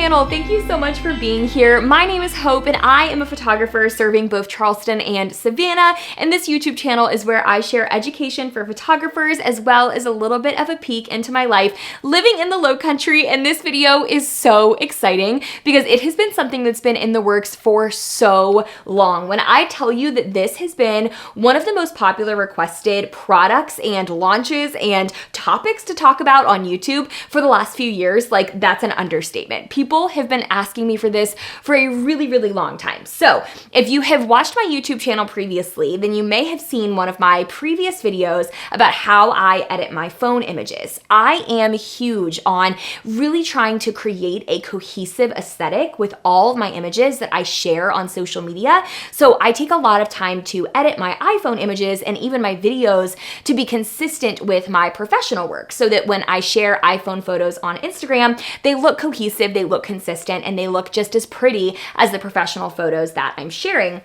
channel. Thank you so much for being here. My name is Hope and I am a photographer serving both Charleston and Savannah, and this YouTube channel is where I share education for photographers as well as a little bit of a peek into my life living in the Low Country. And this video is so exciting because it has been something that's been in the works for so long. When I tell you that this has been one of the most popular requested products and launches and topics to talk about on YouTube for the last few years, like that's an understatement. People have been asking me for this for a really, really long time. So if you have watched my YouTube channel previously, then you may have seen one of my previous videos about how I edit my phone images. I am huge on really trying to create a cohesive aesthetic with all of my images that I share on social media. So I take a lot of time to edit my iPhone images and even my videos to be consistent with my professional work so that when I share iPhone photos on Instagram, they look cohesive, they look consistent, and they look just as pretty as the professional photos that I'm sharing.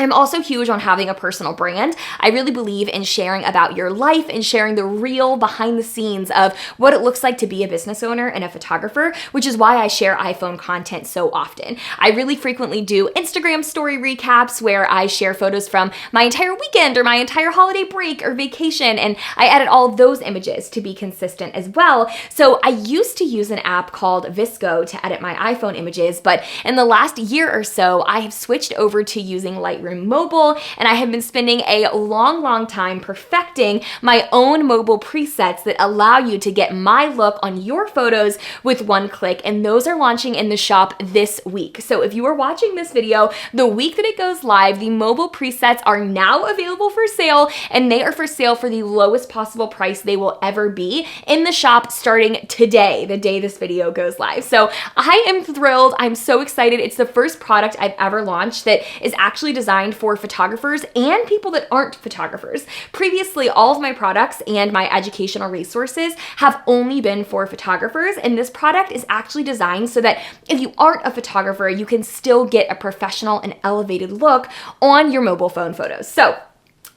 I'm also huge on having a personal brand. I really believe in sharing about your life and sharing the real behind the scenes of what it looks like to be a business owner and a photographer, which is why I share iPhone content so often. I really frequently do Instagram story recaps where I share photos from my entire weekend or my entire holiday break or vacation, and I edit all of those images to be consistent as well. So I used to use an app called Visco to edit my iPhone images, but in the last year or so, I have switched over to using Lightroom Mobile, and I have been spending a long time perfecting my own mobile presets that allow you to get my look on your photos with one click, and those are launching in the shop this week. So if you are watching this video, the week that it goes live, the mobile presets are now available for sale, and they are for sale for the lowest possible price they will ever be in the shop starting today, the day this video goes live. So I am thrilled. I'm so excited. It's the first product I've ever launched that is actually designed for photographers and people that aren't photographers. Previously, all of my products and my educational resources have only been for photographers, and this product is actually designed so that if you aren't a photographer, you can still get a professional and elevated look on your mobile phone photos. So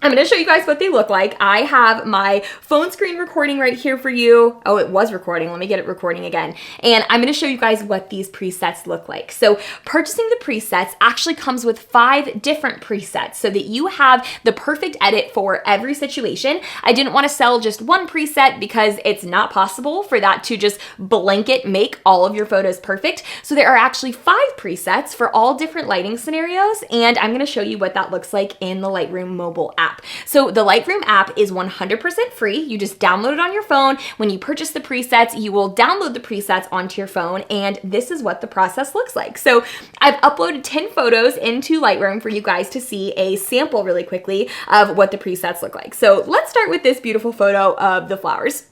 I'm going to show you guys what they look like. I have my phone screen recording right here for you. Oh, it was recording. Let me get it recording again. And I'm going to show you guys what these presets look like. So purchasing the presets actually comes with 5 different presets so that you have the perfect edit for every situation. I didn't want to sell just one preset because it's not possible for that to just blanket make all of your photos perfect. So there are actually 5 presets for all different lighting scenarios, and I'm going to show you what that looks like in the Lightroom mobile app. So the Lightroom app is 100% free. You just download it on your phone. When you purchase the presets, you will download the presets onto your phone, and this is what the process looks like. So I've uploaded 10 photos into Lightroom for you guys to see a sample really quickly of what the presets look like. So let's start with this beautiful photo of the flowers.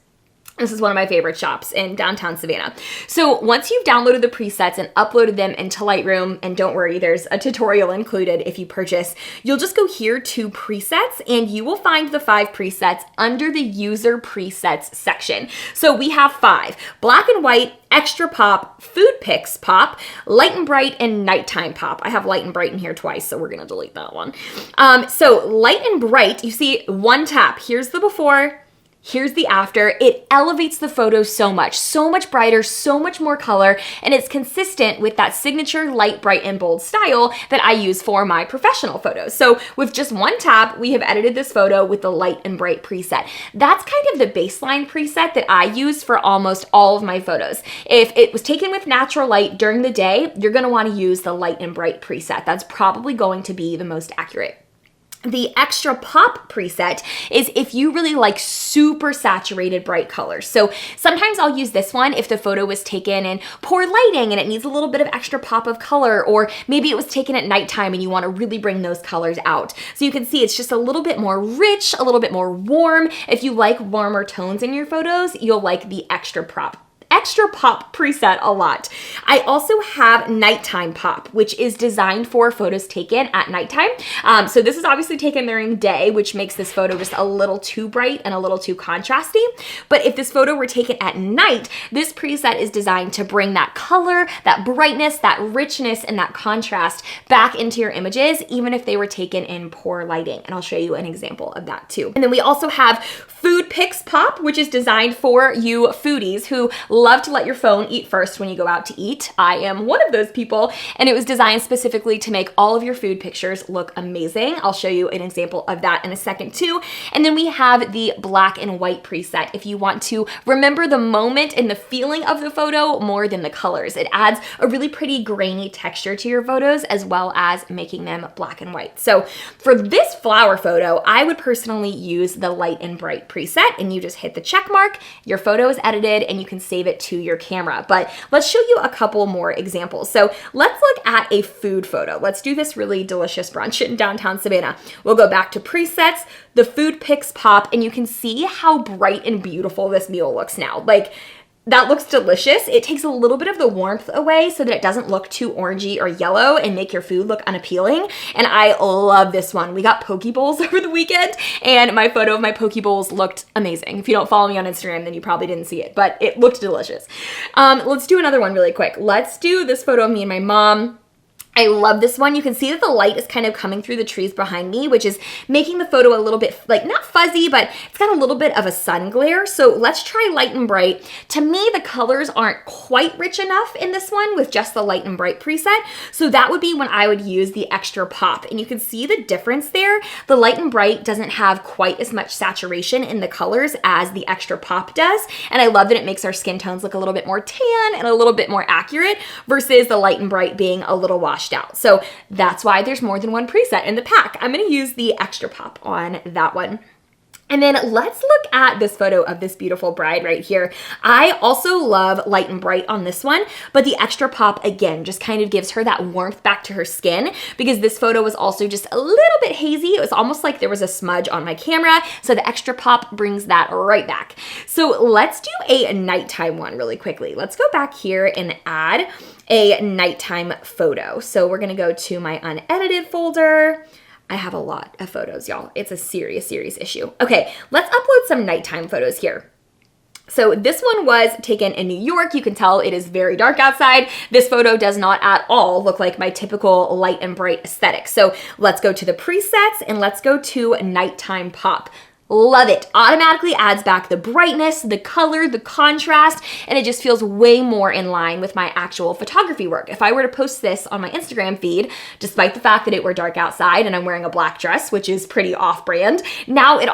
This is one of my favorite shops in downtown Savannah. So once you've downloaded the presets and uploaded them into Lightroom, and don't worry, there's a tutorial included if you purchase, you'll just go here to presets and you will find the 5 presets under the user presets section. So we have 5: black and white, extra pop, food pics pop, light and bright, and nighttime pop. I have light and bright in here twice, so we're gonna delete that one. So light and bright, you see one tap. Here's the before. Here's the after. It elevates the photo so much brighter, so much more color, and it's consistent with that signature light, bright, and bold style that I use for my professional photos. So with just one tap, we have edited this photo with the light and bright preset. That's kind of the baseline preset that I use for almost all of my photos. If it was taken with natural light during the day, you're gonna wanna use the light and bright preset. That's probably going to be the most accurate. The extra pop preset is if you really like super saturated bright colors. So sometimes I'll use this one if the photo was taken in poor lighting and it needs a little bit of extra pop of color, or maybe it was taken at nighttime and you want to really bring those colors out. So you can see it's just a little bit more rich, a little bit more warm. If you like warmer tones in your photos, you'll like the extra pop preset a lot. I also have nighttime pop, which is designed for photos taken at nighttime. So this is obviously taken during day, which makes this photo just a little too bright and a little too contrasty. But if this photo were taken at night, this preset is designed to bring that color, that brightness, that richness, and that contrast back into your images, even if they were taken in poor lighting. And I'll show you an example of that too. And then we also have food pics pop, which is designed for you foodies who love to let your phone eat first when you go out to eat. I am one of those people, and it was designed specifically to make all of your food pictures look amazing. I'll show you an example of that in a second too. And then we have the black and white preset if you want to remember the moment and the feeling of the photo more than the colors. It adds a really pretty grainy texture to your photos as well as making them black and white. So for this flower photo, I would personally use the light and bright preset, and you just hit the check mark, your photo is edited, and you can save it to your camera. But let's show you a couple more examples. So let's look at a food photo. Let's do this really delicious brunch in downtown Savannah. We'll go back to presets, the food pics pop, and you can see how bright and beautiful this meal looks now. Like, that looks delicious. It takes a little bit of the warmth away so that it doesn't look too orangey or yellow and make your food look unappealing. And I love this one. We got poke bowls over the weekend, and my photo of my poke bowls looked amazing. If you don't follow me on Instagram, then you probably didn't see it, but it looked delicious. Let's do another one really quick. Let's do this photo of me and my mom. I love this one. You can see that the light is kind of coming through the trees behind me, which is making the photo a little bit, like, not fuzzy, but it's got a little bit of a sun glare. So let's try light and bright. To me, the colors aren't quite rich enough in this one with just the light and bright preset. So that would be when I would use the extra pop. And you can see the difference there. The light and bright doesn't have quite as much saturation in the colors as the extra pop does. And I love that it makes our skin tones look a little bit more tan and a little bit more accurate versus the light and bright being a little washed out. So that's why there's more than one preset in the pack. I'm going to use the extra pop on that one. And then let's look at this photo of this beautiful bride right here. I also love light and bright on this one, but the extra pop, again, just kind of gives her that warmth back to her skin, because this photo was also just a little bit hazy. It was almost like there was a smudge on my camera, so the extra pop brings that right back. So let's do a nighttime one really quickly. Let's go back here and add a nighttime photo. So we're gonna go to my unedited folder. I have a lot of photos, y'all. It's a serious issue. Okay, let's upload some nighttime photos here. So this one was taken in New York. You can tell it is very dark outside. This photo does not at all look like my typical light and bright aesthetic. So let's go to the presets and let's go to nighttime pop. Love it. Automatically adds back the brightness, the color, the contrast, and it just feels way more in line with my actual photography work. If I were to post this on my Instagram feed, despite the fact that it were dark outside and I'm wearing a black dress, which is pretty off-brand, now it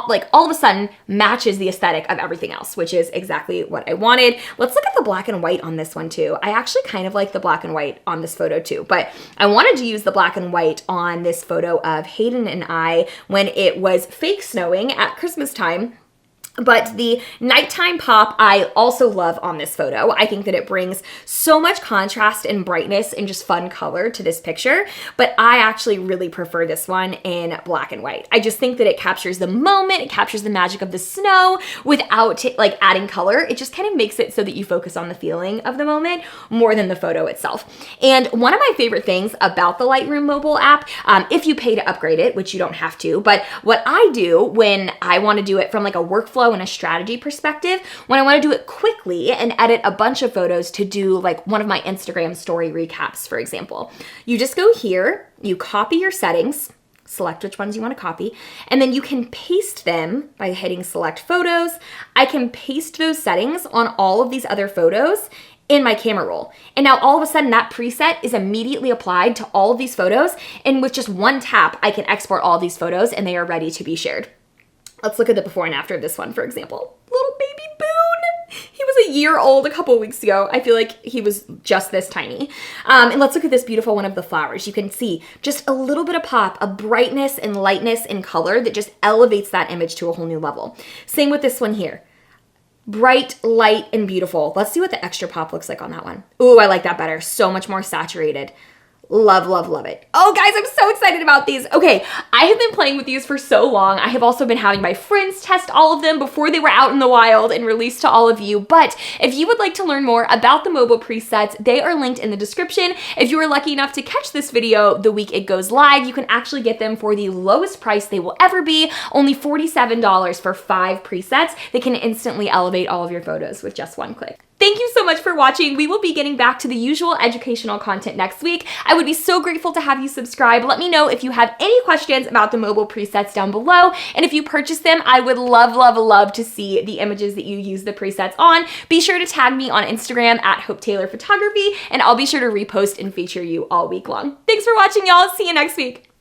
like all of a sudden matches the aesthetic of everything else, which is exactly what I wanted. Let's look at the black and white on this one too. I actually kind of like the black and white on this photo too, but I wanted to use the black and white on this photo of Hayden and I when it was fake snowing at Christmas time. But the nighttime pop I also love on this photo. I think that it brings so much contrast and brightness and just fun color to this picture, but I actually really prefer this one in black and white. I just think that it captures the moment, it captures the magic of the snow without like adding color. It just kind of makes it so that you focus on the feeling of the moment more than the photo itself. And one of my favorite things about the Lightroom mobile app, if you pay to upgrade it, which you don't have to, but what I do when I want to do it from like a workflow and a strategy perspective, when I want to do it quickly and edit a bunch of photos to do like one of my Instagram story recaps, for example, you just go here, you copy your settings, select which ones you want to copy, and then you can paste them by hitting select photos. I can paste those settings on all of these other photos in my camera roll. And now all of a sudden that preset is immediately applied to all of these photos. And with just one tap, I can export all of these photos and they are ready to be shared. Let's look at the before and after of this one, for example. Little baby Boone. He was a year old a couple weeks ago. I feel like he was just this tiny. And let's look at this beautiful one of the flowers. You can see just a little bit of pop, a brightness and lightness and color that just elevates that image to a whole new level. Same with this one here. Bright, light, and beautiful. Let's see what the extra pop looks like on that one. Ooh, I like that better. So much more saturated. Love, love, love it. Oh, guys, I'm so excited about these. Okay, I have been playing with these for so long. I have also been having my friends test all of them before they were out in the wild and released to all of you. But if you would like to learn more about the mobile presets, they are linked in the description. If you were lucky enough to catch this video the week it goes live, you can actually get them for the lowest price they will ever be, only $47 for 5 presets that can instantly elevate all of your photos with just one click. Thank you so much for watching. We will be getting back to the usual educational content next week. I would be so grateful to have you subscribe. Let me know if you have any questions about the mobile presets down below. And if you purchase them, I would love, love, love to see the images that you use the presets on. Be sure to tag me on Instagram at Hope Taylor Photography, and I'll be sure to repost and feature you all week long. Thanks for watching, y'all. See you next week.